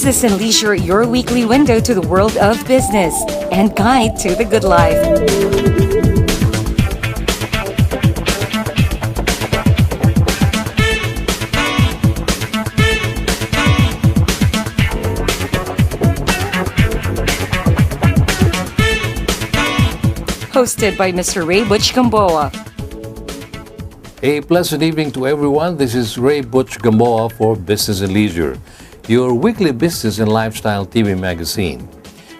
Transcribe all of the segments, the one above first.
Business and Leisure, your weekly window to the world of business and guide to the good life. Hosted by Mr. Ray Butch Gamboa. A pleasant evening to everyone. This is Ray Butch Gamboa for Business and Leisure, your weekly business and lifestyle TV magazine.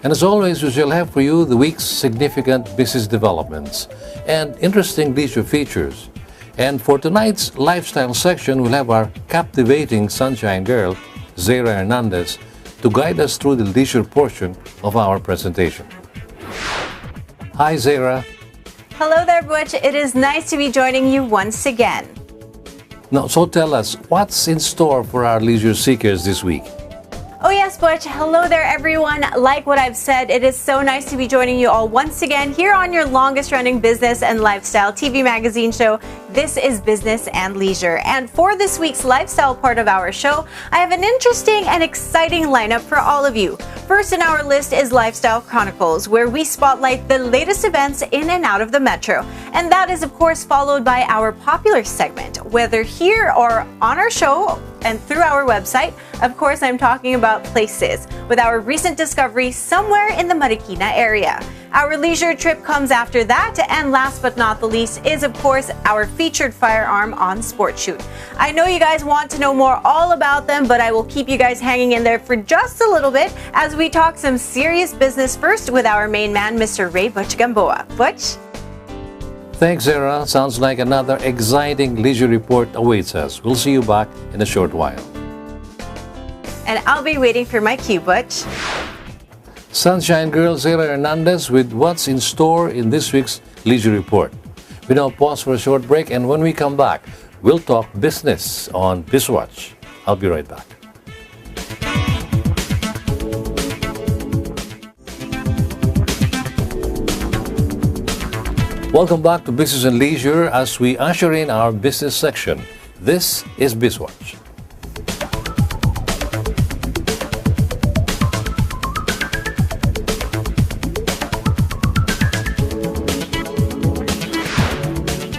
And as always, we shall have for you the week's significant business developments and interesting leisure features. And for tonight's lifestyle section, we'll have our captivating sunshine girl, Zaira Hernandez, to guide us through the leisure portion of our presentation. Hi, Zaira. Hello there, Butch. It is nice to be joining you once again. Now, so tell us, what's in store for our leisure seekers this week? Oh yes, Butch. Hello there, everyone. Like what I've said, it is so nice to be joining you all once again here on your longest-running business and lifestyle TV magazine show. This is Business and Leisure. And for this week's lifestyle part of our show, I have an interesting and exciting lineup for all of you. First in our list is Lifestyle Chronicles, where we spotlight the latest events in and out of the metro. And that is, of course, followed by our popular segment, whether here or on our show and through our website. Of course, I'm talking about Places, with our recent discovery somewhere in the Marikina area. Our leisure trip comes after that, and last but not the least is, of course, our featured firearm on Sport Shoot. I know you guys want to know more all about them, but I will keep you guys hanging in there for just a little bit as we talk some serious business first with our main man, Mr. Ray Butch Gamboa. Butch? Thanks, Zara. Sounds like another exciting leisure report awaits us. We'll see you back in a short while. And I'll be waiting for my cue, Butch. Sunshine Girl Zaira Hernandez with what's in store in this week's leisure report. We now pause for a short break, and when we come back, we'll talk business on BizWatch. I'll be right back. Welcome back to Business and Leisure as we usher in our business section. This is BizWatch.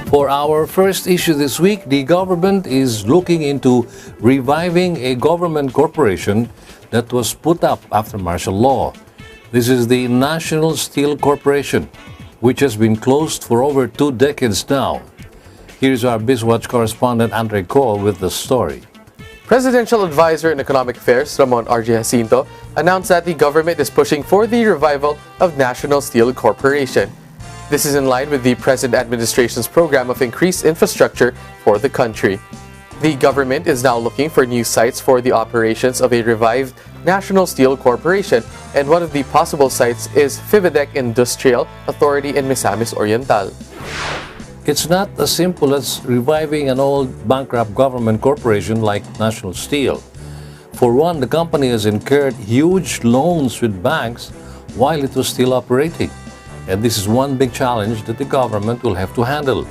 For our first issue this week, the government is looking into reviving a government corporation that was put up after martial law. This is the National Steel Corporation, which has been closed for over 2 decades now. Here's our BizWatch correspondent Andre Cole with the story. Presidential Advisor in Economic Affairs, Ramon R.J. Jacinto, announced that the government is pushing for the revival of National Steel Corporation. This is in line with the present administration's program of increased infrastructure for the country. The government is now looking for new sites for the operations of a revived National Steel Corporation, and one of the possible sites is Fividec Industrial Authority in Misamis Oriental. It's not as simple as reviving an old bankrupt government corporation like National Steel. For one, the company has incurred huge loans with banks while it was still operating. And this is one big challenge that the government will have to handle.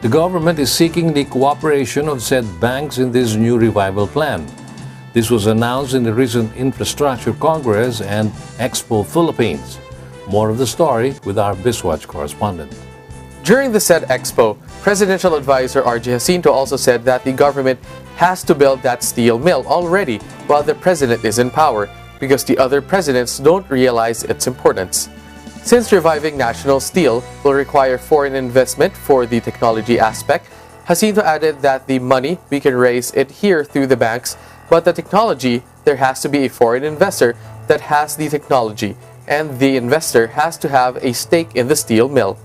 The government is seeking the cooperation of said banks in this new revival plan. This was announced in the recent Infrastructure Congress and Expo Philippines. More of the story with our BizWatch correspondent. During the said expo, Presidential Advisor R.J. Jacinto also said that the government has to build that steel mill already while the president is in power, because the other presidents don't realize its importance. Since reviving National Steel will require foreign investment for the technology aspect, Jacinto added that the money we can raise it here through the banks, but the technology, there has to be a foreign investor that has the technology, and the investor has to have a stake in the steel mill.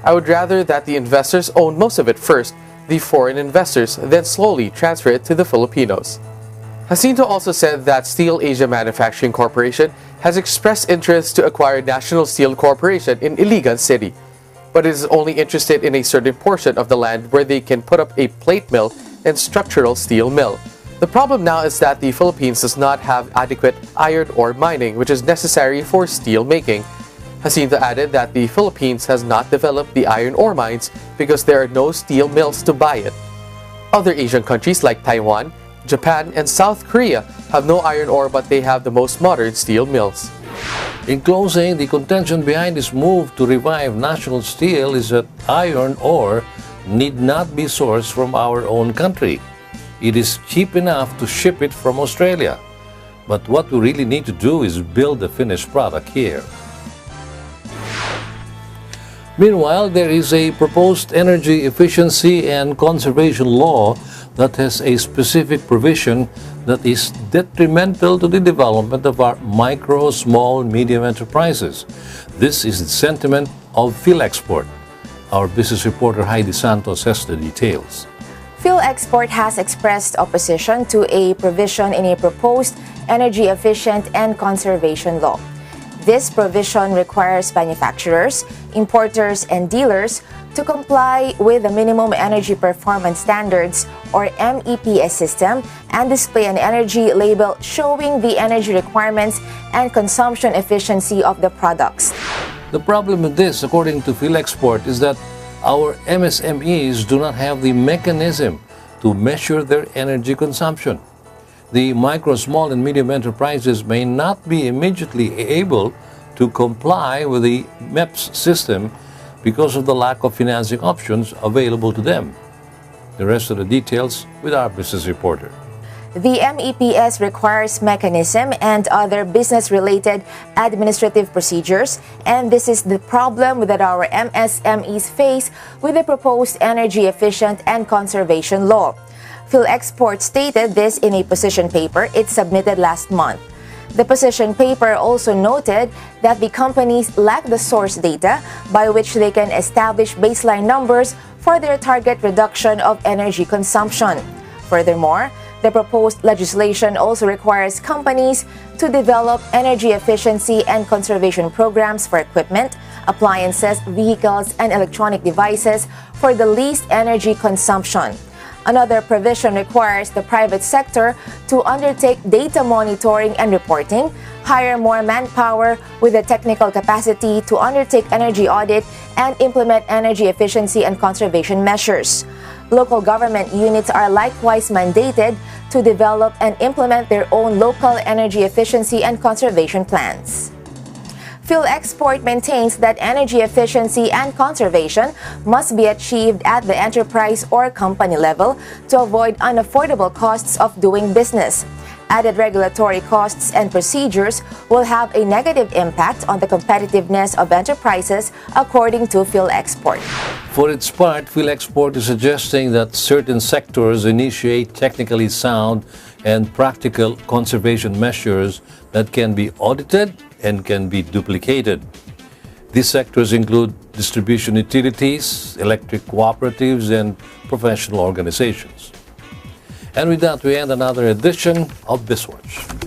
I would rather that the investors own most of it first, the foreign investors, then slowly transfer it to the Filipinos. Jacinto also said that Steel Asia Manufacturing Corporation has expressed interest to acquire National Steel Corporation in Iligan City, but it is only interested in a certain portion of the land where they can put up a plate mill and structural steel mill. The problem now is that the Philippines does not have adequate iron ore mining, which is necessary for steel making. Jacinto added that the Philippines has not developed the iron ore mines because there are no steel mills to buy it. Other Asian countries like Taiwan, Japan, and South Korea have no iron ore, but they have the most modern steel mills. In closing, the contention behind this move to revive national steel is that iron ore need not be sourced from our own country. It is cheap enough to ship it from Australia. But what we really need to do is build the finished product here. Meanwhile, there is a proposed energy efficiency and conservation law that has a specific provision that is detrimental to the development of our micro, small, medium enterprises. This is the sentiment of PhilExport. Our business reporter Heidi Santos has the details. PhilExport has expressed opposition to a provision in a proposed energy efficient and conservation law. This provision requires manufacturers, importers, and dealers to comply with the Minimum Energy Performance Standards or MEPS system and display an energy label showing the energy requirements and consumption efficiency of the products. The problem with this, according to PhilExport, is that our MSMEs do not have the mechanism to measure their energy consumption. The micro, small, and medium enterprises may not be immediately able to comply with the MEPS system because of the lack of financing options available to them. The rest of the details with our business reporter. The MEPS requires mechanism and other business-related administrative procedures, and this is the problem that our MSMEs face with the proposed energy efficient and conservation law. PhilExport stated this in a position paper it submitted last month. The position paper also noted that the companies lack the source data by which they can establish baseline numbers for their target reduction of energy consumption. Furthermore, the proposed legislation also requires companies to develop energy efficiency and conservation programs for equipment, appliances, vehicles, and electronic devices for the least energy consumption. Another provision requires the private sector to undertake data monitoring and reporting, hire more manpower with the technical capacity to undertake energy audit, and implement energy efficiency and conservation measures. Local government units are likewise mandated to develop and implement their own local energy efficiency and conservation plans. PhilExport maintains that energy efficiency and conservation must be achieved at the enterprise or company level to avoid unaffordable costs of doing business. Added regulatory costs and procedures will have a negative impact on the competitiveness of enterprises, according to PhilExport. For its part, PhilExport is suggesting that certain sectors initiate technically sound and practical conservation measures that can be audited and can be duplicated. These sectors include distribution utilities, electric cooperatives, and professional organizations. And with that, we end another edition of BizWatch.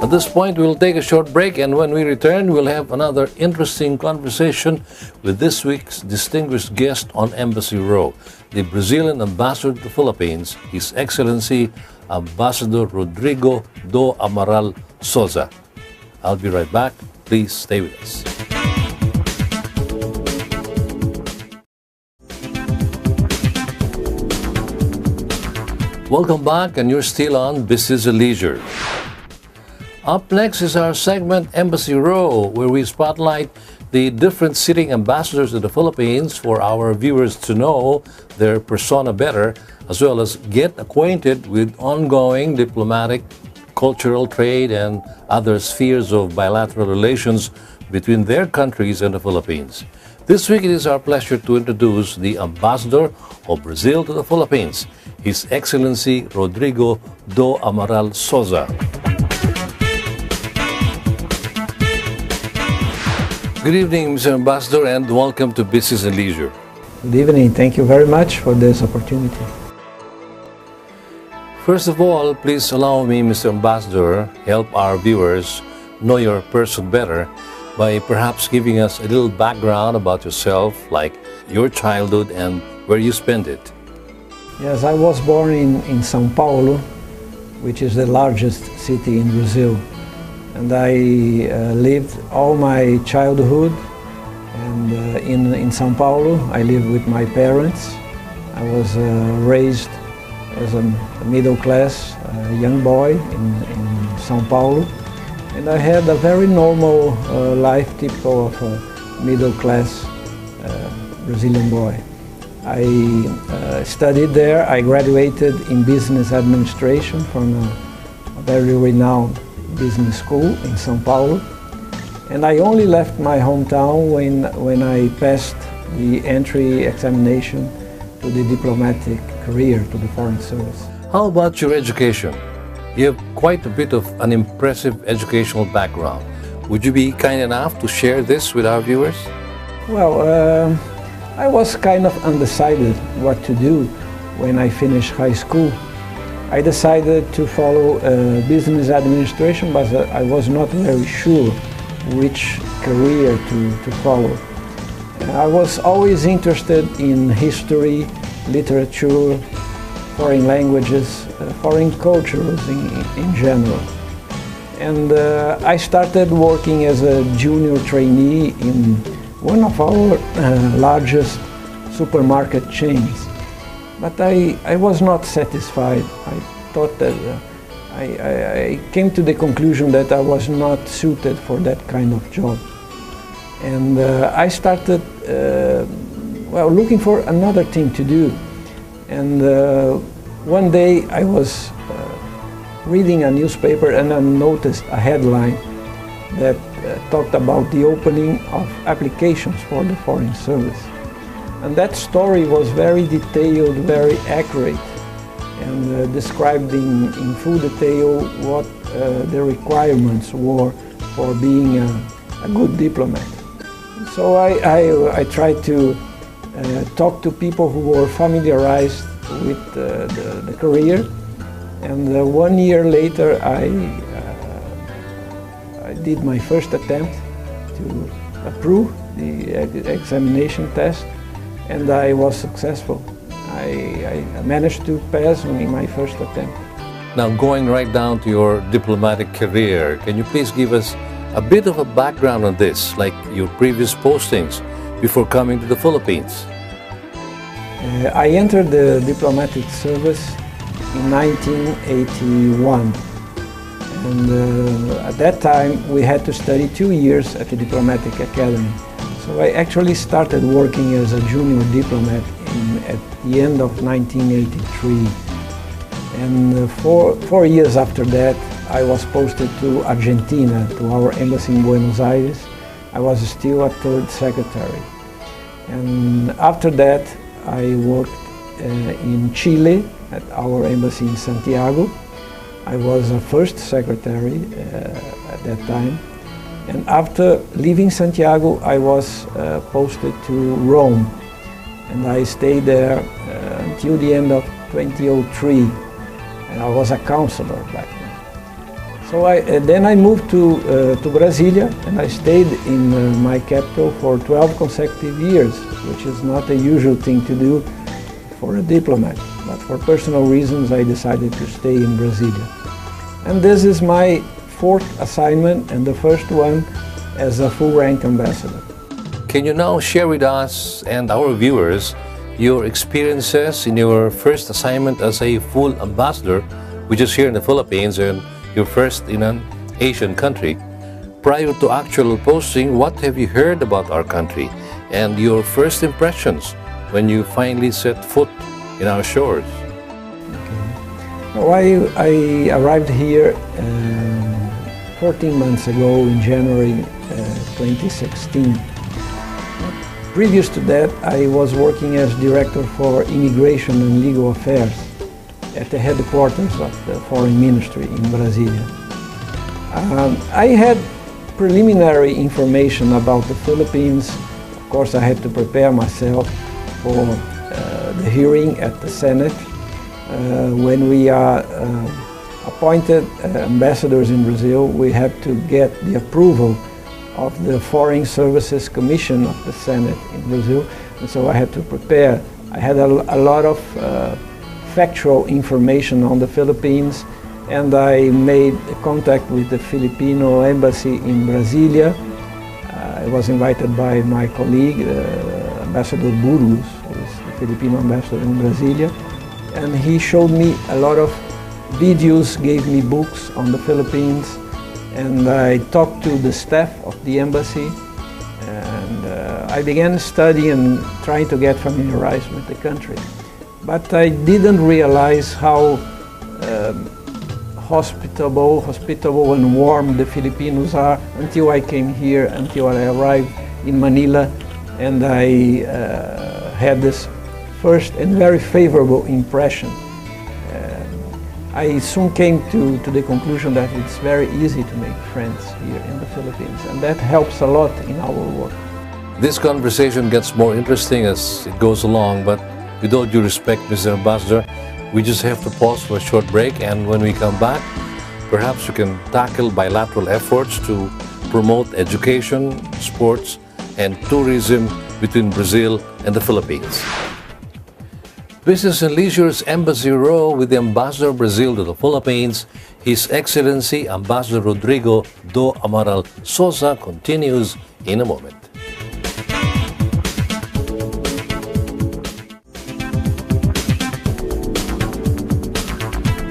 At this point, we'll take a short break, and when we return, we'll have another interesting conversation with this week's distinguished guest on Embassy Row, the Brazilian ambassador to the Philippines, His Excellency Ambassador Rodrigo do Amaral Souza. I'll be right back. Please stay with us. Welcome back, and you're still on Business and Leisure. Up next is our segment Embassy Row, where we spotlight the different sitting ambassadors of the Philippines for our viewers to know their persona better, as well as get acquainted with ongoing diplomatic, cultural, trade, and other spheres of bilateral relations between their countries and the Philippines. This week it is our pleasure to introduce the Ambassador of Brazil to the Philippines, His Excellency Rodrigo do Amaral Souza. Good evening, Mr. Ambassador, and welcome to Business and Leisure. Good evening. Thank you very much for this opportunity. First of all, please allow me, Mr. Ambassador, help our viewers know your person better by perhaps giving us a little background about yourself, like your childhood and where you spent it. Yes, I was born in São Paulo, which is the largest city in Brazil. and I lived all my childhood and in São Paulo. I lived with my parents. I was raised as a middle-class young boy in São Paulo, and I had a very normal life, typical of a middle-class Brazilian boy. I studied there. I graduated in business administration from a very renowned business school in São Paulo, and I only left my hometown when I passed the entry examination to the diplomatic career, to the Foreign Service. How about your education? You have quite a bit of an impressive educational background. Would you be kind enough to share this with our viewers? Well, I was kind of undecided what to do when I finished high school. I decided to follow business administration, but I was not very sure which career to follow. I was always interested in history, literature, foreign languages, foreign cultures in general. And I started working as a junior trainee in one of our largest supermarket chains. But I was not satisfied. I thought that I came to the conclusion that I was not suited for that kind of job. And I started looking for another thing to do. And one day I was reading a newspaper and I noticed a headline that talked about the opening of applications for the Foreign Service. And that story was very detailed, very accurate, and described in full detail what the requirements were for being a good diplomat. So I tried to talk to people who were familiarized with the career, and 1 year later I did my first attempt to approve the examination test, and I was successful. I managed to pass in my first attempt. Now, going right down to your diplomatic career, can you please give us a bit of a background on this, like your previous postings before coming to the Philippines? I entered the diplomatic service in 1981, and at that time we had to study 2 years at the Diplomatic Academy. So I actually started working as a junior diplomat at the end of 1983. And 4 years after that, I was posted to Argentina, to our embassy in Buenos Aires. I was still a third secretary. And after that, I worked in Chile at our embassy in Santiago. I was a first secretary at that time. And after leaving Santiago, I was posted to Rome. And I stayed there until the end of 2003. And I was a counselor back then. So then I moved to Brasilia, and I stayed in my capital for 12 consecutive years, which is not a usual thing to do for a diplomat. But for personal reasons, I decided to stay in Brasilia. And this is my fourth assignment and the first one as a full-rank ambassador. Can you now share with us and our viewers your experiences in your first assignment as a full ambassador, which is here in the Philippines, and your first in an Asian country? Prior to actual posting, what have you heard about our country and your first impressions when you finally set foot in our shores? Well, I arrived here 14 months ago in January 2016. Previous to that, I was working as Director for Immigration and Legal Affairs at the headquarters of the Foreign Ministry in Brasilia. I had preliminary information about the Philippines. Of course, I had to prepare myself for the hearing at the Senate. When we are appointed ambassadors in Brazil, we have to get the approval of the Foreign Services Commission of the Senate in Brazil, and so I had to prepare. I had a lot of factual information on the Philippines, and I made contact with the Filipino embassy in Brasilia. I was invited by my colleague, Ambassador Burgos, who is the Filipino ambassador in Brasilia, and he showed me a lot of videos, gave me books on the Philippines, and I talked to the staff of the embassy, and I began studying and trying to get familiarized with the country. But I didn't realize how hospitable and warm the Filipinos are until I came here, until I arrived in Manila, and I had this first and very favorable impression. I soon came to the conclusion that it's very easy to make friends here in the Philippines, and that helps a lot in our work. This conversation gets more interesting as it goes along, but with all due respect, Mr. Ambassador, we just have to pause for a short break, and when we come back, perhaps we can tackle bilateral efforts to promote education, sports, and tourism between Brazil and the Philippines. Business and Leisure's Embassy Row with the Ambassador of Brazil to the Philippines, His Excellency Ambassador Rodrigo do Amaral Souza, continues in a moment.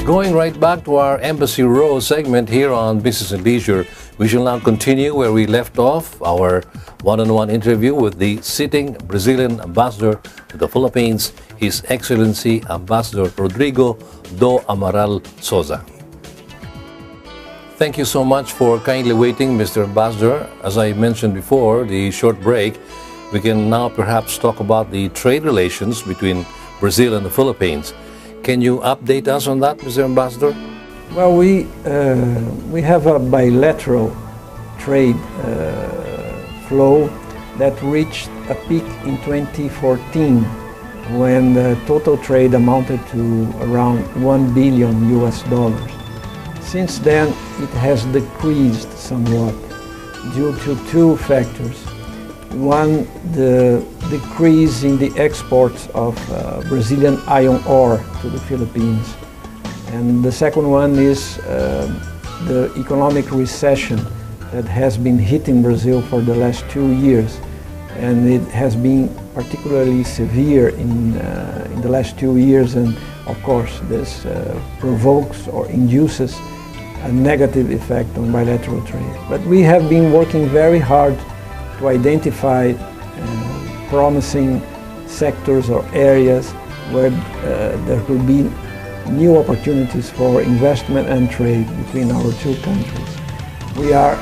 Going right back to our Embassy Row segment here on Business and Leisure, we shall now continue where we left off our one-on-one interview with the sitting Brazilian ambassador to the Philippines, His Excellency Ambassador Rodrigo do Amaral Souza. Thank you so much for kindly waiting, Mr. Ambassador. As I mentioned before, the short break, we can now perhaps talk about the trade relations between Brazil and the Philippines. Can you update us on that, Mr. Ambassador? Well, we have a bilateral trade flow that reached a peak in 2014 when the total trade amounted to around $1 billion US. Since then, it has decreased somewhat due to two factors. One, the decrease in the exports of Brazilian iron ore to the Philippines. And the second one is the economic recession that has been hitting Brazil for the last 2 years. And it has been particularly severe in the last 2 years. And of course, this provokes or induces a negative effect on bilateral trade. But we have been working very hard to identify promising sectors or areas where there could be new opportunities for investment and trade between our two countries. We are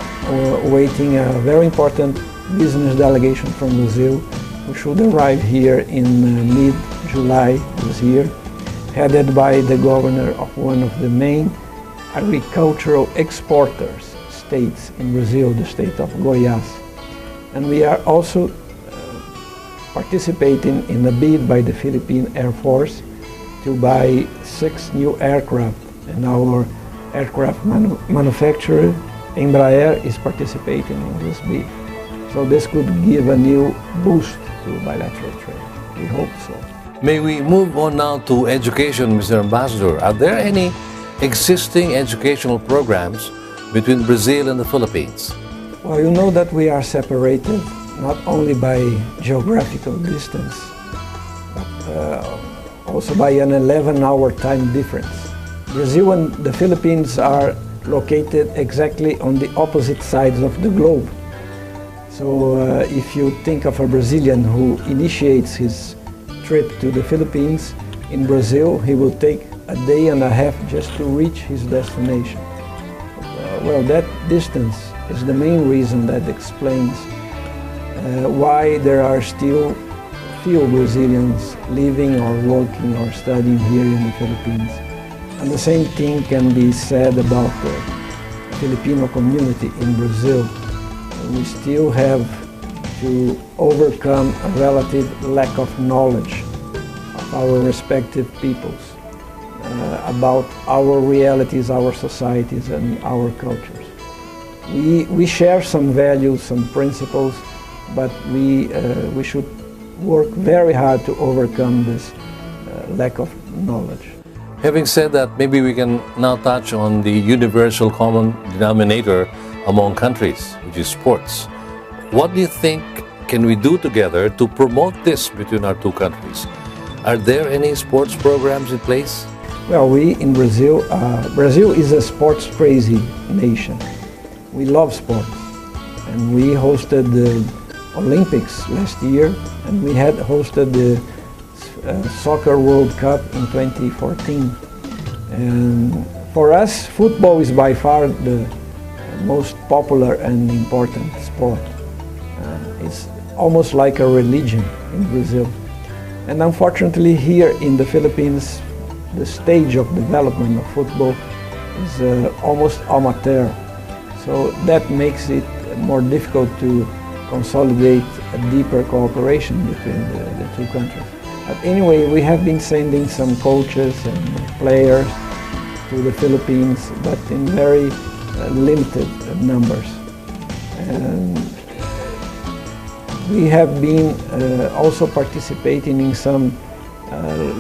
awaiting a very important business delegation from Brazil who should arrive here in mid-July this year, headed by the governor of one of the main agricultural exporters states in Brazil, the state of Goiás. And we are also participating in a bid by the Philippine Air Force to buy 6 new aircraft, and our aircraft manufacturer Embraer is participating in this bid. So this could give a new boost to bilateral trade. We hope so. May we move on now to education, Mr. Ambassador. Are there any existing educational programs between Brazil and the Philippines? Well, you know that we are separated not only by geographical distance, but also by an 11-hour time difference. Brazil and the Philippines are located exactly on the opposite sides of the globe. So if you think of a Brazilian who initiates his trip to the Philippines, in Brazil he will take a day and a half just to reach his destination. Well, that distance is the main reason that explains why there are still few Brazilians living or working or studying here in the Philippines. And the same thing can be said about the Filipino community in Brazil. We still have to overcome a relative lack of knowledge of our respective peoples about our realities, our societies, and our cultures. We share some values, some principles, but we should work very hard to overcome this lack of knowledge. Having said that, maybe we can now touch on the universal common denominator among countries, which is sports. What do you think can we do together to promote this between our two countries? Are there any sports programs in place? Well, we in Brazil, Brazil is a sports crazy nation. We love sports, and we hosted the Olympics last year, and we had hosted the Soccer World Cup in 2014. And for us, football is by far the most popular and important sport. It's almost like a religion in Brazil. And unfortunately here in the Philippines, the stage of development of football is almost amateur. So that makes it more difficult to consolidate a deeper cooperation between the two countries. But anyway, we have been sending some coaches and players to the Philippines, but in very limited numbers. And we have been also participating in some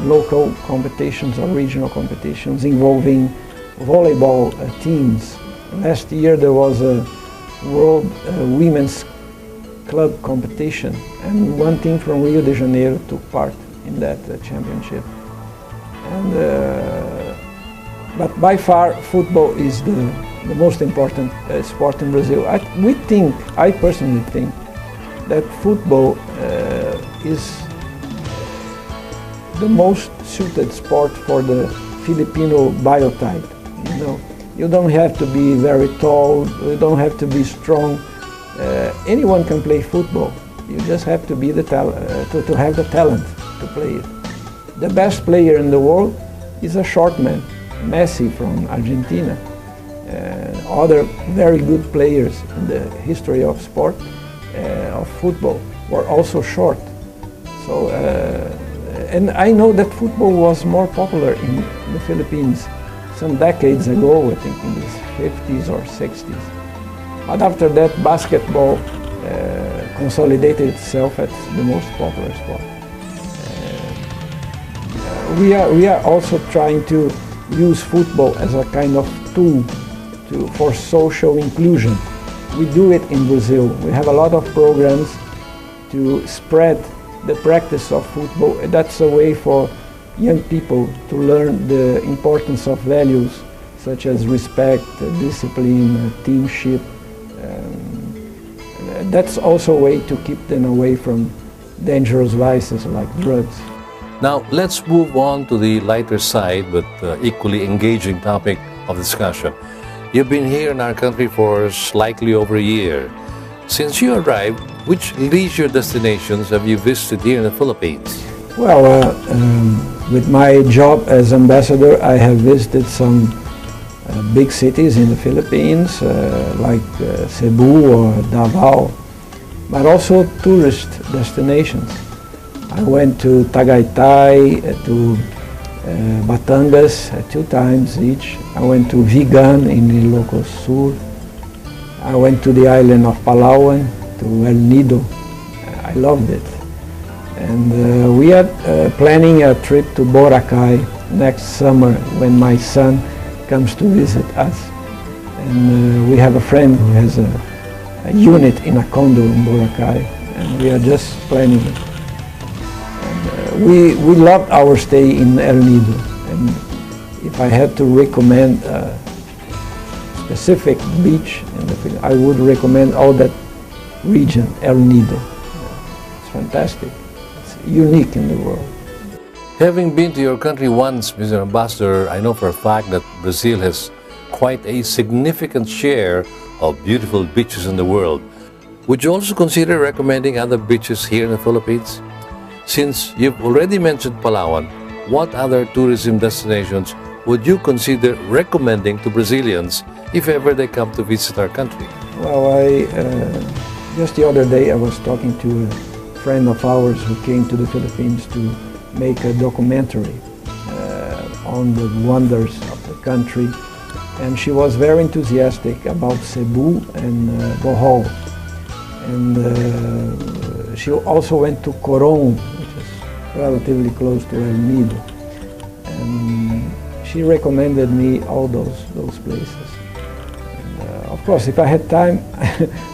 local competitions or regional competitions involving volleyball teams. Last year there was a World Women's Club competition, and one team from Rio de Janeiro took part in that championship. And but by far, football is the most important sport in Brazil. I personally think that football is the most suited sport for the Filipino biotype. You know, you don't have to be very tall, you don't have to be strong. Anyone can play football. You just have to be to have the talent to play it. The best player in the world is a short man, Messi from Argentina. Other very good players in the history of sport, of football, were also short. So, and I know that football was more popular in the Philippines some decades ago, I think in the 50s or 60s. But after that, basketball consolidated itself as the most popular sport. We are also trying to use football as a kind of tool for social inclusion. We do it in Brazil. We have a lot of programs to spread the practice of football. That's a way for young people to learn the importance of values such as respect, discipline, teamship. That's also a way to keep them away from dangerous vices like drugs. Now, let's move on to the lighter side but equally engaging topic of discussion. You've been here in our country for slightly over a year. Since you arrived, which leisure destinations have you visited here in the Philippines? Well, with my job as ambassador, I have visited some big cities in the Philippines, like Cebu or Davao, but also tourist destinations. I went to Tagaytay, to Batangas 2 times each. I went to Vigan in Ilocos Sur. I went to the island of Palawan, to El Nido. I loved it. And we are planning a trip to Boracay next summer when my son comes to visit us. And we have a friend who has a unit in a condo in Boracay, and we are just planning it. We loved our stay in El Nido, and if I had to recommend a specific beach in the Philippines, I would recommend all that region, El Nido. It's fantastic. It's unique in the world. Having been to your country once, Mr. Ambassador, I know for a fact that Brazil has quite a significant share of beautiful beaches in the world. Would you also consider recommending other beaches here in the Philippines? Since you've already mentioned Palawan, what other tourism destinations would you consider recommending to Brazilians if ever they come to visit our country? Well, just the other day I was talking to a friend of ours who came to the Philippines to make a documentary on the wonders of the country, and she was very enthusiastic about Cebu and Bohol. And she also went to Coron, which is relatively close to El Nido. And she recommended me all those places. And, of course, if I had time,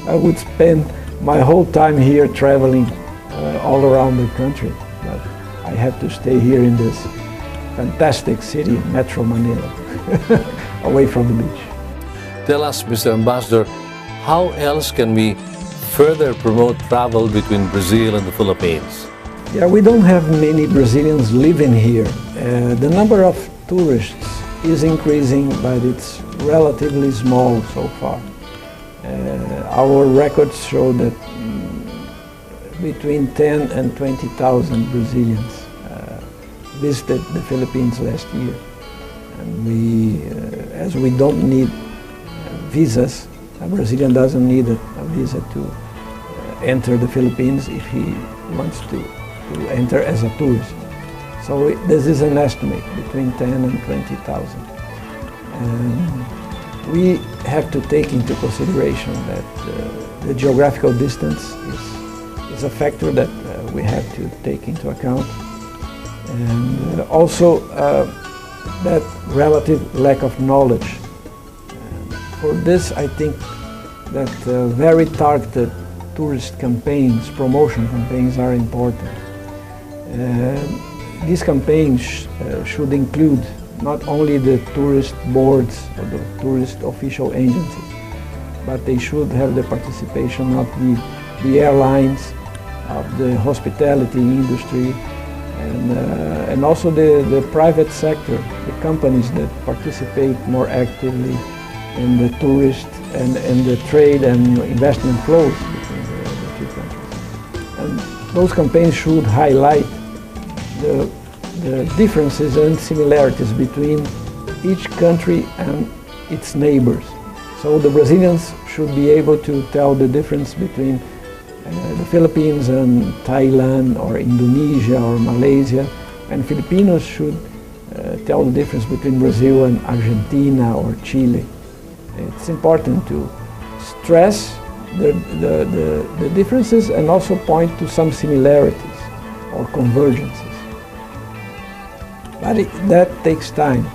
I would spend my whole time here traveling all around the country. But I have to stay here in this fantastic city, Metro Manila, away from the beach. Tell us, Mr. Ambassador, how else can we further promote travel between Brazil and the Philippines? Yeah, we don't have many Brazilians living here. The number of tourists is increasing, but it's relatively small so far. Our records show that between 10 and 20,000 Brazilians visited the Philippines last year. And we, as we don't need visas, a Brazilian doesn't need a visa to enter the Philippines if he wants to enter as a tourist. So this is an estimate between 10 and 20,000. We have to take into consideration that the geographical distance is a factor that we have to take into account. And also that relative lack of knowledge. For this, I think that very targeted tourist campaigns, promotion campaigns are important. These campaigns should include not only the tourist boards or the tourist official agencies, but they should have the participation of the airlines, of the hospitality industry, and also the private sector, the companies that participate more actively in the tourist and the trade and investment flows between the two countries. And those campaigns should highlight the differences and similarities between each country and its neighbors. So the Brazilians should be able to tell the difference between the Philippines and Thailand or Indonesia or Malaysia, and Filipinos should tell the difference between Brazil and Argentina or Chile. It's important to stress the differences and also point to some similarities or convergences. But that takes time.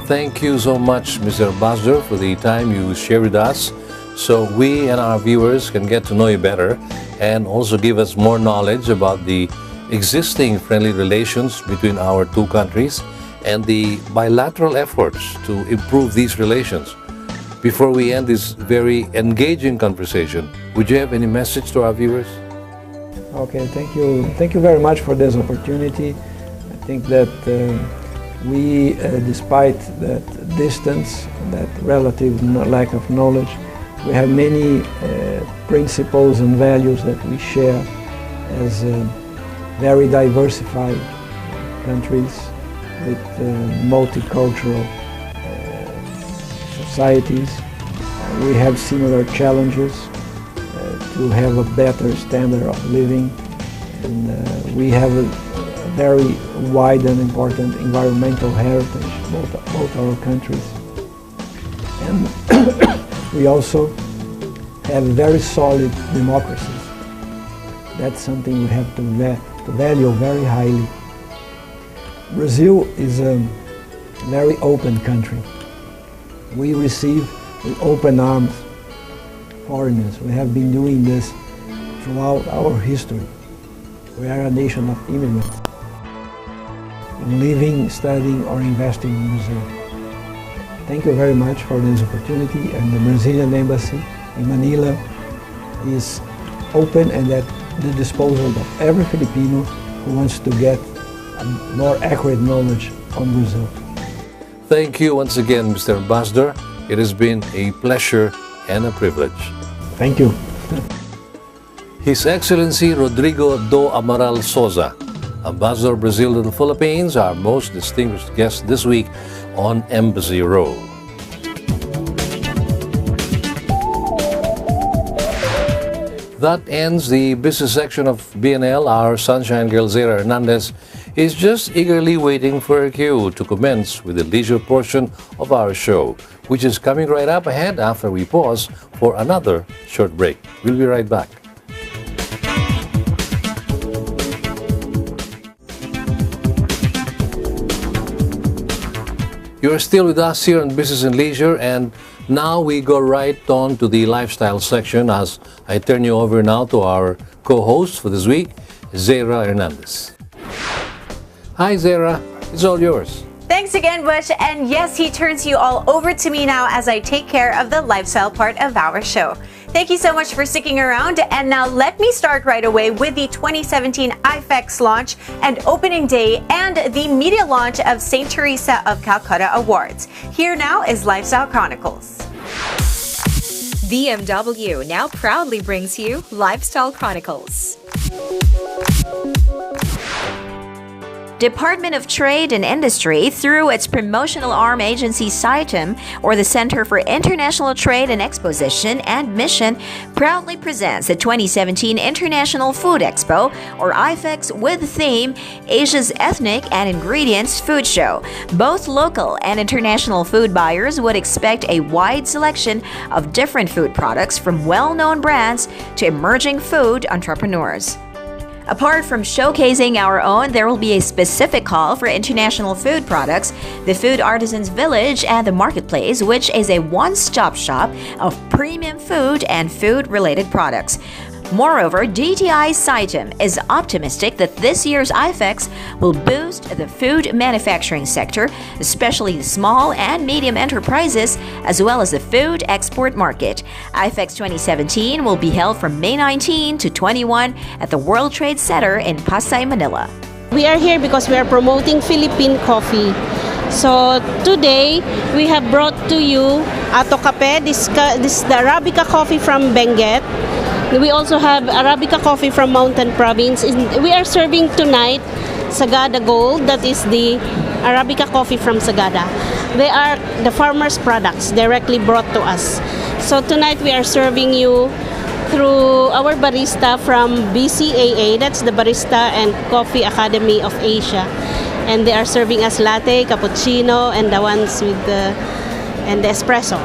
Thank you so much, Mr. Ambassador, for the time you share with us, so we and our viewers can get to know you better and also give us more knowledge about the existing friendly relations between our two countries and the bilateral efforts to improve these relations. Before we end this very engaging conversation, would you have any message to our viewers? Okay, thank you. Thank you very much for this opportunity. I think that we, despite that distance, that relative lack of knowledge, we have many principles and values that we share as very diversified countries with multicultural societies. We have similar challenges to have a better standard of living, and we have a very wide and important environmental heritage, both our countries. And we also have very solid democracies. That's something we have to value very highly. Brazil is a very open country. We receive with open arms foreigners. We have been doing this throughout our history. We are a nation of immigrants, living, studying, or investing in Brazil. Thank you very much for this opportunity, and the Brazilian Embassy in Manila is open and at the disposal of every Filipino who wants to get a more accurate knowledge on Brazil. Thank you once again, Mr. Ambassador. It has been a pleasure and a privilege. Thank you. His Excellency Rodrigo do Amaral Souza, Ambassador of Brazil to the Philippines, our most distinguished guest this week on Embassy Row. That ends the business section of BNL. Our sunshine girl, Zara Hernandez, is just eagerly waiting for her cue to commence with the leisure portion of our show, which is coming right up ahead after we pause for another short break. We'll be right back. You're still with us here on Business and Leisure, and now we go right on to the lifestyle section as I turn you over now to our co-host for this week, Zara Hernandez. Hi Zara, it's all yours. Thanks again, Butch. And yes, he turns you all over to me now as I take care of the lifestyle part of our show. Thank you so much for sticking around. And now let me start right away with the 2017 IFEX launch and opening day and the media launch of St. Teresa of Calcutta Awards. Here now is Lifestyle Chronicles. BMW now proudly brings you Lifestyle Chronicles. Department of Trade and Industry, through its promotional arm agency CITEM, or the Center for International Trade and Exposition and Mission, proudly presents the 2017 International Food Expo, or IFEX, with the theme Asia's Ethnic and Ingredients Food Show. Both local and international food buyers would expect a wide selection of different food products from well-known brands to emerging food entrepreneurs. Apart from showcasing our own, there will be a specific call for international food products, the Food Artisans Village, and the Marketplace, which is a one-stop shop of premium food and food-related products. Moreover, DTI CITEM is optimistic that this year's IFEX will boost the food manufacturing sector, especially the small and medium enterprises, as well as the food export market. IFEX 2017 will be held from May 19 to 21 at the World Trade Center in Pasay, Manila. We are here because we are promoting Philippine coffee. So today, we have brought to you Ato Cafe. This is the Arabica coffee from Benguet. We also have Arabica coffee from Mountain Province. We are serving tonight Sagada Gold, that is the Arabica coffee from Sagada. They are the farmers' products directly brought to us. So tonight we are serving you through our barista from BCAA, that's the Barista and Coffee Academy of Asia. And they are serving us latte, cappuccino, and the ones with the espresso.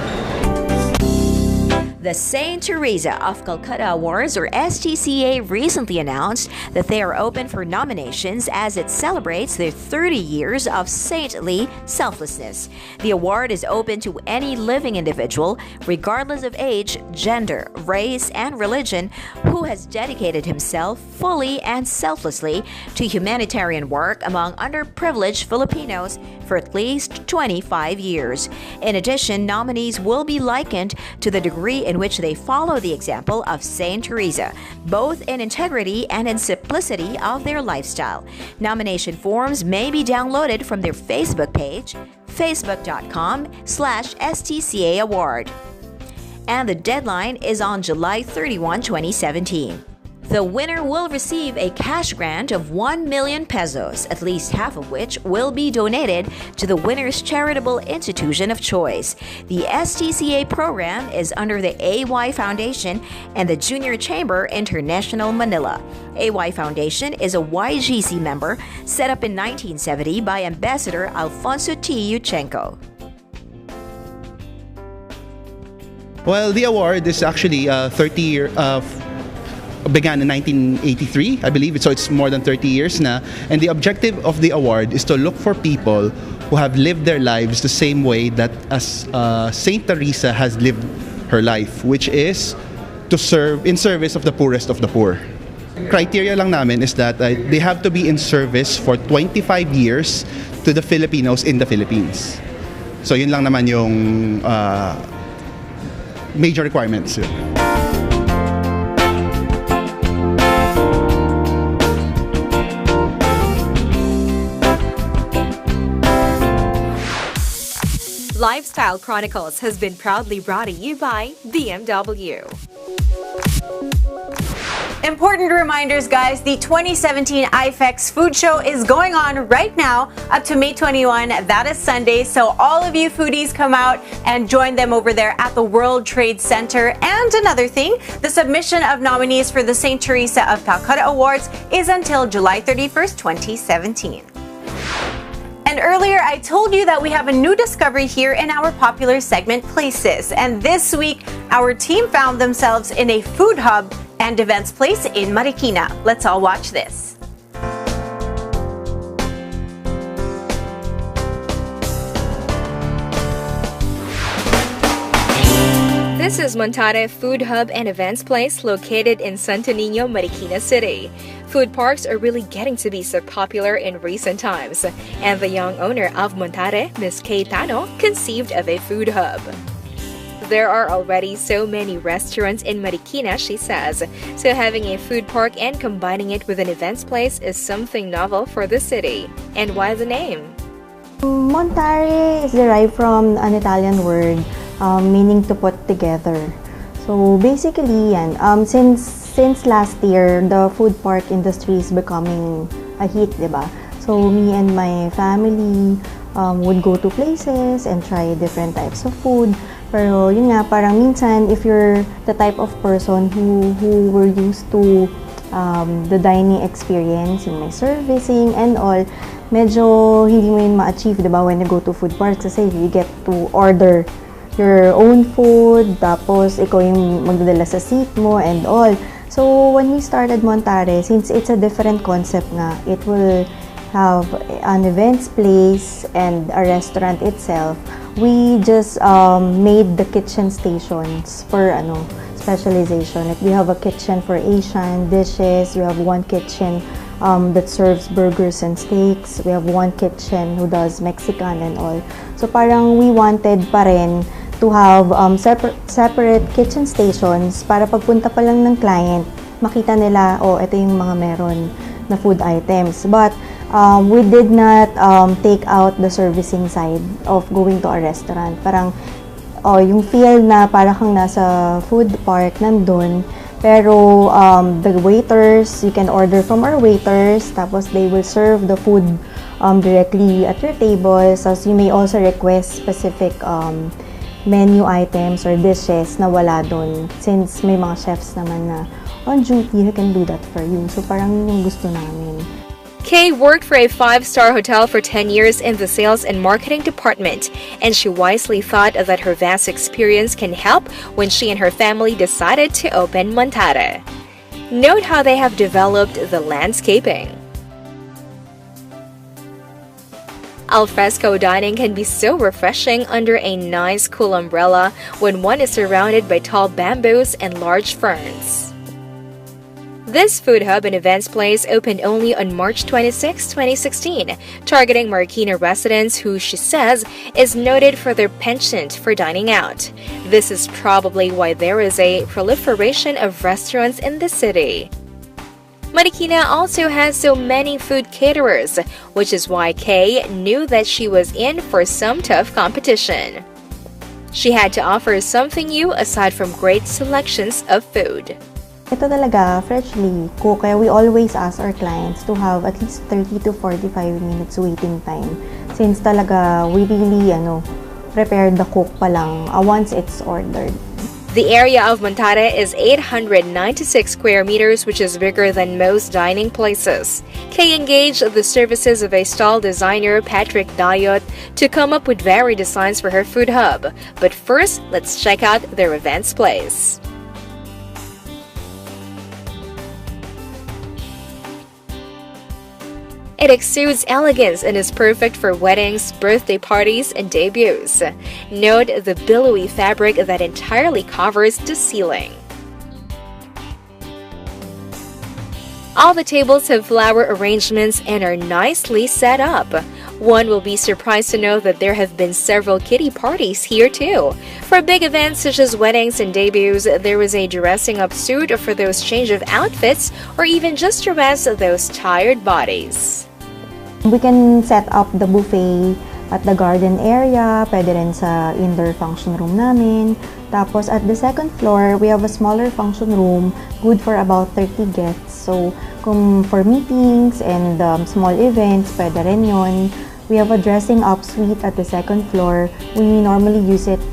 The St. Teresa of Calcutta Awards, or STCA, recently announced that they are open for nominations as it celebrates their 30 years of saintly selflessness. The award is open to any living individual, regardless of age, gender, race, and religion, who has dedicated himself fully and selflessly to humanitarian work among underprivileged Filipinos for at least 25 years. In addition, nominees will be likened to the degree in which they follow the example of St. Teresa, both in integrity and in simplicity of their lifestyle. Nomination forms may be downloaded from their Facebook page, facebook.com/STCA Award. And the deadline is on July 31, 2017. The winner will receive a cash grant of 1 million pesos, at least half of which will be donated to the winner's charitable institution of choice. The STCA program is under the AY Foundation and the Junior Chamber International Manila. AY Foundation is a YGC member set up in 1970 by Ambassador Alfonso T. Yuchenko. Well, the award is actually 30-year. Began in 1983, I believe, so it's more than 30 years now. And the objective of the award is to look for people who have lived their lives the same way that as St. Teresa has lived her life, which is to serve in service of the poorest of the poor. Criteria lang namin is that they have to be in service for 25 years to the Filipinos in the Philippines. So yun lang naman yung major requirements. Lifestyle Chronicles has been proudly brought to you by BMW. Important reminders, guys. The 2017 IFEX Food Show is going on right now up to May 21. That is Sunday. So all of you foodies come out and join them over there at the World Trade Center. And another thing, the submission of nominees for the St. Teresa of Calcutta Awards is until July 31st, 2017. And earlier, I told you that we have a new discovery here in our popular segment, Places. And this week, our team found themselves in a food hub and events place in Marikina. Let's all watch this. Lifestyle This is Montare Food Hub and Events Place located in Santo Niño, Marikina City. Food parks are really getting to be so popular in recent times, and the young owner of Montare, Ms. Kay Tano, conceived of a food hub. There are already so many restaurants in Marikina, she says, so having a food park and combining it with an events place is something novel for the city. And why the name? Montare is derived from an Italian word meaning to put together. So basically, since last year, the food park industry is becoming a hit, diba? So me and my family would go to places and try different types of food. Pero yun nga, parang minsan, if you're the type of person who were used to the dining experience, yung may servicing and all, medyo hindi mo yun ma-achieve, diba, when you go to food parks kasi you get to order your own food, tapos ikaw yung magdadala sa seat mo and all. So, when we started Montare, since it's a different concept nga, it will have an events place and a restaurant itself, we just made the kitchen stations for specialization. Like we have a kitchen for Asian dishes, we have one kitchen that serves burgers and steaks, we have one kitchen who does Mexican and all. So parang we wanted pa rin to have separate kitchen stations para pagpunta pa lang ng client, makita nila, oh, ito yung mga meron na food items. But we did not take out the servicing side of going to a restaurant. Parang yung feel na parang kang nasa food park nandun. Pero the waiters, you can order from our waiters, tapos they will serve the food directly at your table. So you may also request specific menu items or dishes na wala dun. Since may mga chefs naman na on duty, who can do that for you. So parang yun yung gusto namin. Kay worked for a 5-star hotel for 10 years in the sales and marketing department, and she wisely thought that her vast experience can help when she and her family decided to open Montare. Note how they have developed the landscaping. Alfresco dining can be so refreshing under a nice cool umbrella when one is surrounded by tall bamboos and large ferns. This food hub and events place opened only on March 26, 2016, targeting Marikina residents who, she says, is noted for their penchant for dining out. This is probably why there is a proliferation of restaurants in the city. Marikina also has so many food caterers, which is why Kay knew that she was in for some tough competition. She had to offer something new aside from great selections of food. Ito talaga, freshly cooked. Kaya we always ask our clients to have at least 30 to 45 minutes waiting time. Since talaga, we really, prepared the cook pa lang once it's ordered. The area of Montare is 896 square meters, which is bigger than most dining places. Kay engaged the services of a stall designer, Patrick Dayot, to come up with varied designs for her food hub. But first, let's check out their events place. It exudes elegance and is perfect for weddings, birthday parties, and debuts. Note the billowy fabric that entirely covers the ceiling. All the tables have flower arrangements and are nicely set up. One will be surprised to know that there have been several kiddie parties here too. For big events such as weddings and debuts, there is a dressing up suit for those change of outfits or even just to rest those tired bodies. We can set up the buffet at the garden area, pwede rin sa indoor function room namin. Tapos at the second floor, we have a smaller function room, good for about 30 guests. So kung for meetings and small events, pwede rin yun. We have a dressing up suite at the second floor. We normally use it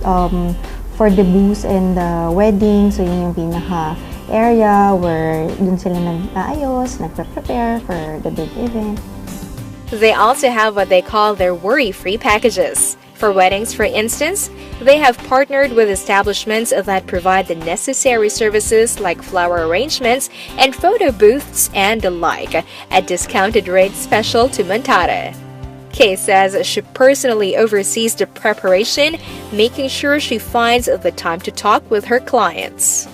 for debuts and weddings. So yun yung pinaka area where dun sila nag-aayos, nagpe-prepare for the big event. They also have what they call their worry-free packages. For weddings, for instance, they have partnered with establishments that provide the necessary services like flower arrangements and photo booths and the like, at discounted rates special to Montare. Kay says she personally oversees the preparation, making sure she finds the time to talk with her clients.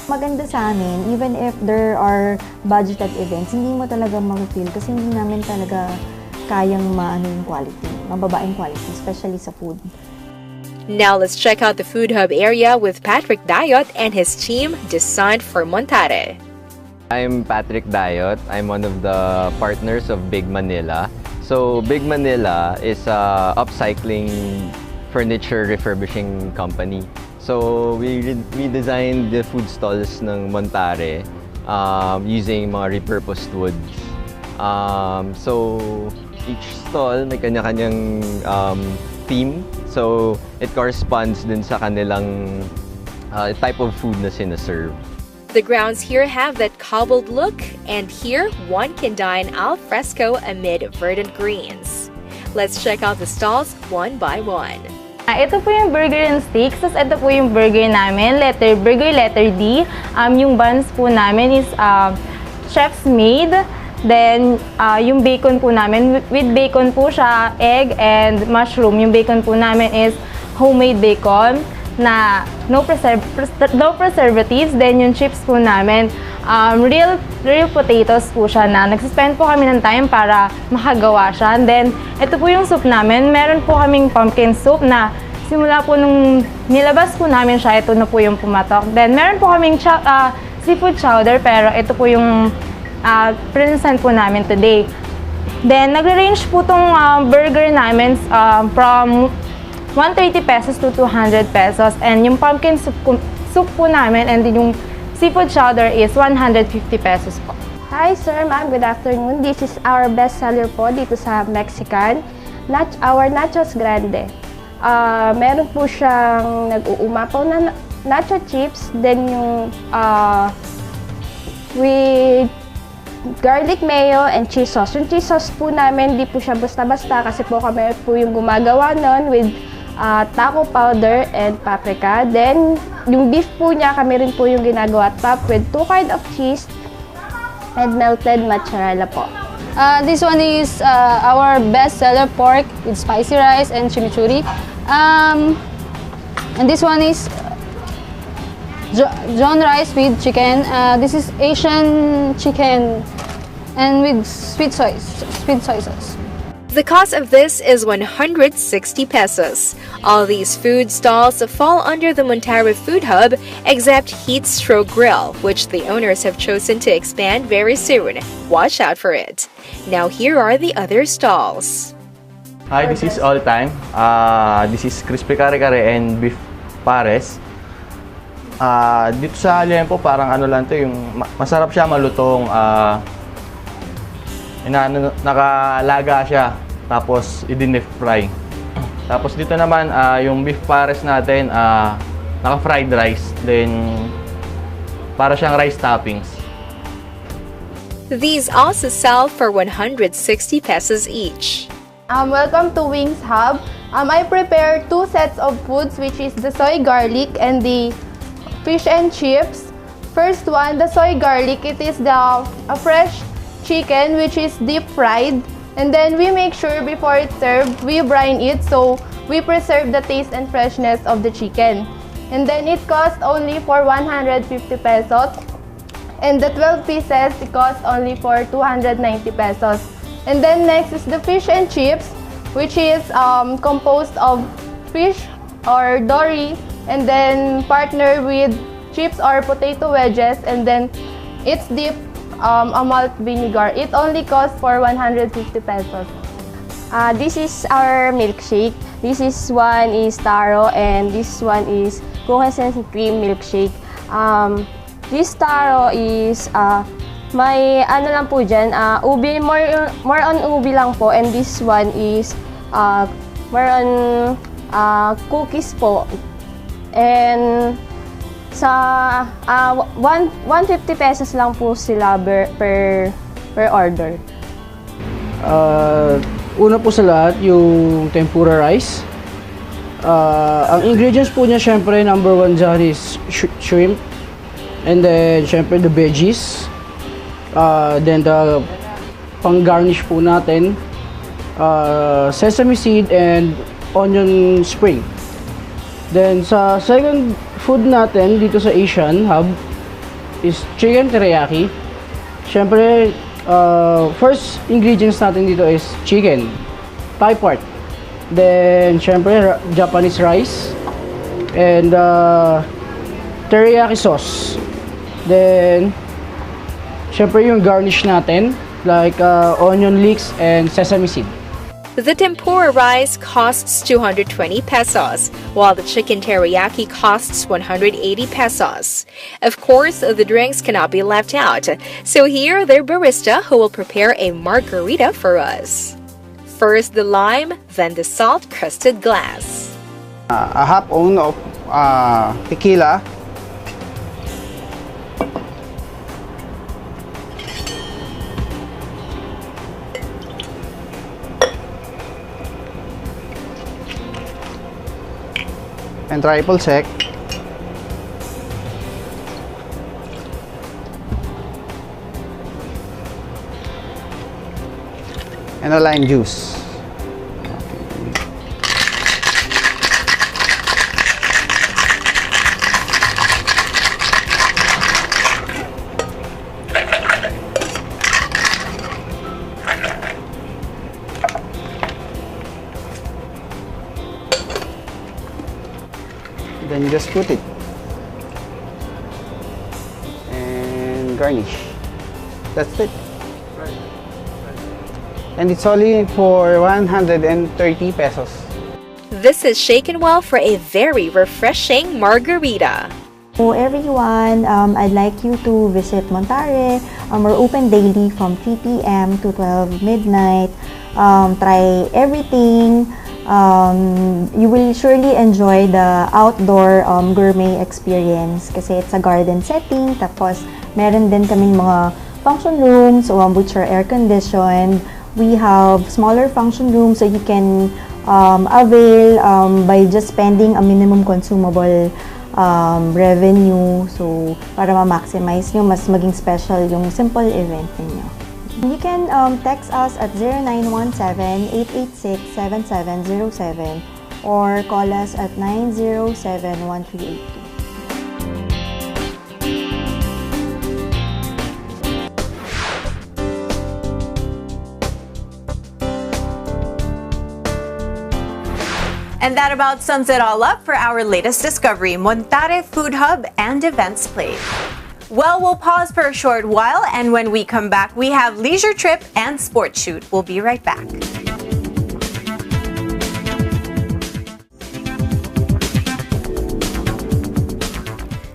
Maganda sa amin, even if there are budgeted events, hindi mo talaga ma-feel kasi hindi namin talaga kayang maano yung quality, mababa yung quality, especially sa food. Now let's check out the food hub area with Patrick Dayot and his team designed for Montare. I'm Patrick Dayot. I'm one of the partners of Big Manila. So Big Manila is a upcycling furniture refurbishing company. So we designed the food stalls ng Montare using mga repurposed woods. So each stall may kanya-kanyang theme. So it corresponds din sa kanilang type of food na sinaserve. The grounds here have that cobbled look, and here one can dine al fresco amid verdant greens. Let's check out the stalls one by one. Ito po yung burger and steaks. Tapos ito po yung burger namin, burger letter D. Yung buns po namin is chef's made. Then, yung bacon po namin, with bacon po siya, egg and mushroom. Yung bacon po namin is homemade bacon na no preservatives. Then, yung chips po namin, real potatoes po siya na nagsuspend po kami ng time para makagawa siya. And then, ito po yung soup namin. Meron po kaming pumpkin soup na simula po nung nilabas po namin siya, ito na po yung pumatok. Then, meron po kaming seafood chowder, pero ito po yung present po namin today. Then, nagre-range po itong burger namin from 130 pesos to 200 pesos. And yung pumpkin soup po namin and then yung seafood chowder is 150 pesos po. Hi sir, ma'am. Good afternoon. This is our best seller po dito sa Mexican. Our Nachos Grande. Meron po siyang nag-uumapaw na nacho chips. Then yung with garlic mayo and cheese sauce. Yung cheese sauce po namin, di po siya basta-basta kasi po kami po yung gumagawa nun with taco powder and paprika. Then, yung beef po niya, kami rin po yung ginagawa top with 2 kinds of cheese and melted mozzarella po. This one is our best seller pork with spicy rice and chimichurri. And this one is John rice with chicken. This is Asian chicken and with sweet soy sauce. The cost of this is 160 pesos. All these food stalls fall under the Montare Food Hub except Heat Stroke Grill, which the owners have chosen to expand very soon. Watch out for it. Now here are the other stalls. Hi, this is All Time. This is Crispy Kare Kare and Beef Pares. Dito sa Liempo, parang ano lang to, yung masarap siya malutong, nakalaga siya, tapos i-deep fry. Tapos dito naman, yung beef pares natin, naka-fried rice, then para siyang rice toppings. These also sell for 160 pesos each. Welcome to Wings Hub. I prepared 2 sets of foods, which is the soy garlic and the fish and chips. First one, the soy garlic, it is a fresh chicken which is deep fried, and then we make sure before it's served we brine it so we preserve the taste and freshness of the chicken. And then it costs only for 150 pesos, and the 12 pieces it costs only for 290 pesos. And then next is the fish and chips, which is composed of fish or dory and then partner with chips or potato wedges, and then it's dipped a malt vinegar. It only costs for 150 pesos. This is our milkshake. This one is taro and this one is cookies and cream milkshake. This taro is may ano lang po dyan, ubi, more on ubi lang po, and this one is more on cookies po. And sa 150 pesos lang po sila per order. Una po sa lahat, yung tempura rice. Ang ingredients po niya, syempre, number 1 dyan is shrimp. And then, syempre, the veggies. Then, the pang-garnish po natin sesame seed, and onion spring. Then sa second food natin dito sa Asian Hub is chicken teriyaki. Siyempre, first ingredients natin dito is chicken, Thai part. Then, siyempre, Japanese rice. And teriyaki sauce. Then, siyempre yung garnish natin, like onion leeks and sesame seed. The tempura rice costs 220 pesos, while the chicken teriyaki costs 180 pesos. Of course, the drinks cannot be left out, so here their barista who will prepare a margarita for us. First the lime, then the salt-crusted glass. A half ounce of tequila. And triple sec. And a lime juice. Then you just put it and garnish. That's it. And it's only for 130 pesos. This is shaken well for a very refreshing margarita. So everyone, I'd like you to visit Montare. We're open daily from 3 p.m. to 12 midnight. Try everything. You will surely enjoy the outdoor gourmet experience kasi it's a garden setting. Tapos, meron din kaming mga function rooms which are air-conditioned. We have smaller function rooms so you can avail by just spending a minimum consumable revenue. So, para ma-maximize nyo, mas maging special yung simple event ninyo. You can text us at 0917-886-7707 or call us at 907-1382. And that about sums it all up for our latest discovery, Montare Food Hub and Events Place. Well, we'll pause for a short while, and when we come back, we have Leisure Trip and Sport Shoot. We'll be right back.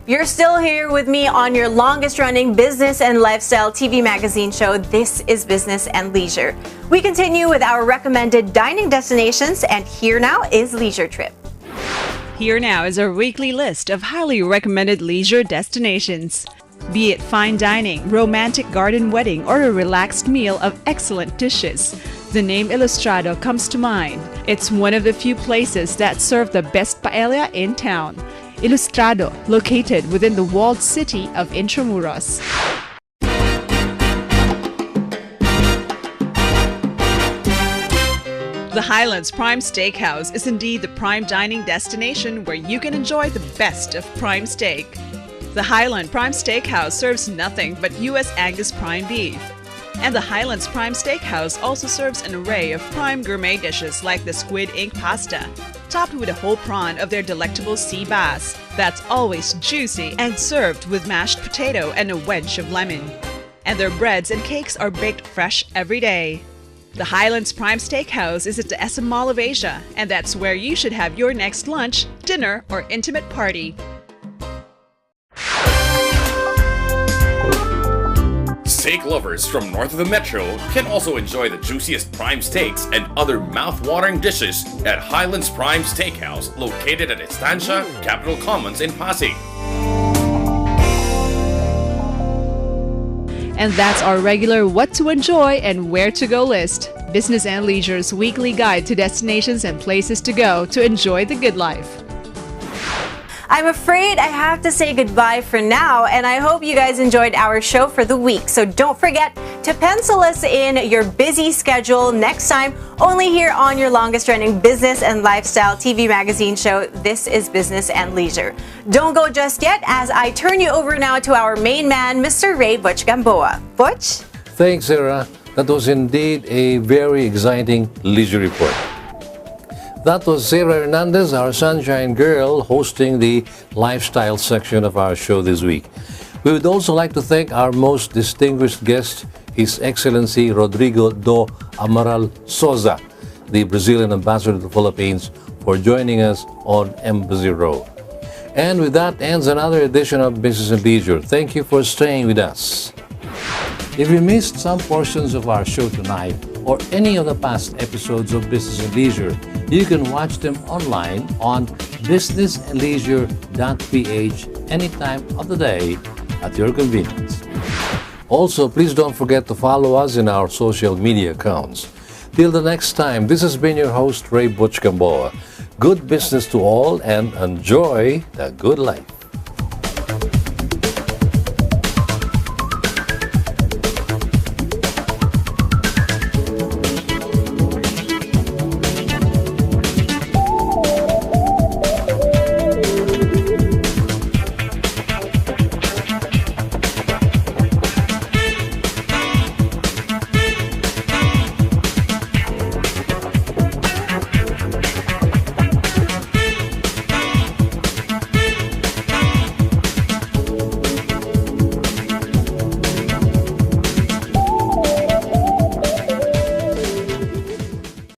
You're still here with me on your longest-running business and lifestyle TV magazine show. This is Business and Leisure. We continue with our recommended dining destinations, and here now is Leisure Trip. Here now is our weekly list of highly recommended leisure destinations. Be it fine dining, romantic garden wedding, or a relaxed meal of excellent dishes, the name Ilustrado comes to mind. It's one of the few places that serve the best paella in town. Ilustrado, located within the walled city of Intramuros. The Highlands Prime Steakhouse is indeed the prime dining destination where you can enjoy the best of prime steak. The Highland Prime Steakhouse serves nothing but U.S. Angus prime beef. And the Highlands Prime Steakhouse also serves an array of prime gourmet dishes like the squid ink pasta, topped with a whole prawn of their delectable sea bass that's always juicy and served with mashed potato and a wedge of lemon. And their breads and cakes are baked fresh every day. The Highlands Prime Steakhouse is at the SM Mall of Asia, and that's where you should have your next lunch, dinner, or intimate party. Steak lovers from north of the metro can also enjoy the juiciest prime steaks and other mouth-watering dishes at Highlands Prime Steakhouse, located at Estancia, Capitol Commons in Pasig. And that's our regular What to Enjoy and Where to Go list. Business and Leisure's weekly guide to destinations and places to go to enjoy the good life. I'm afraid I have to say goodbye for now, and I hope you guys enjoyed our show for the week. So don't forget to pencil us in your busy schedule next time, only here on your longest running business and lifestyle TV magazine show. This is Business and Leisure. Don't go just yet, as I turn you over now to our main man, Mr. Ray Butch Gamboa. Butch? Thanks, Sarah. That was indeed a very exciting leisure report. That was Sarah Hernandez, our sunshine girl, hosting the lifestyle section of our show this week. We would also like to thank our most distinguished guest, His Excellency Rodrigo do Amaral Souza, the Brazilian ambassador to the Philippines, for joining us on Embassy Row. And with that ends another edition of Business and Leisure. Thank you for staying with us. If you missed some portions of our show tonight, or any of the past episodes of Business and Leisure, you can watch them online on businessandleisure.ph anytime of the day at your convenience. Also, please don't forget to follow us in our social media accounts. Till the next time, this has been your host, Ray Butch Gamboa. Good business to all and enjoy the good life.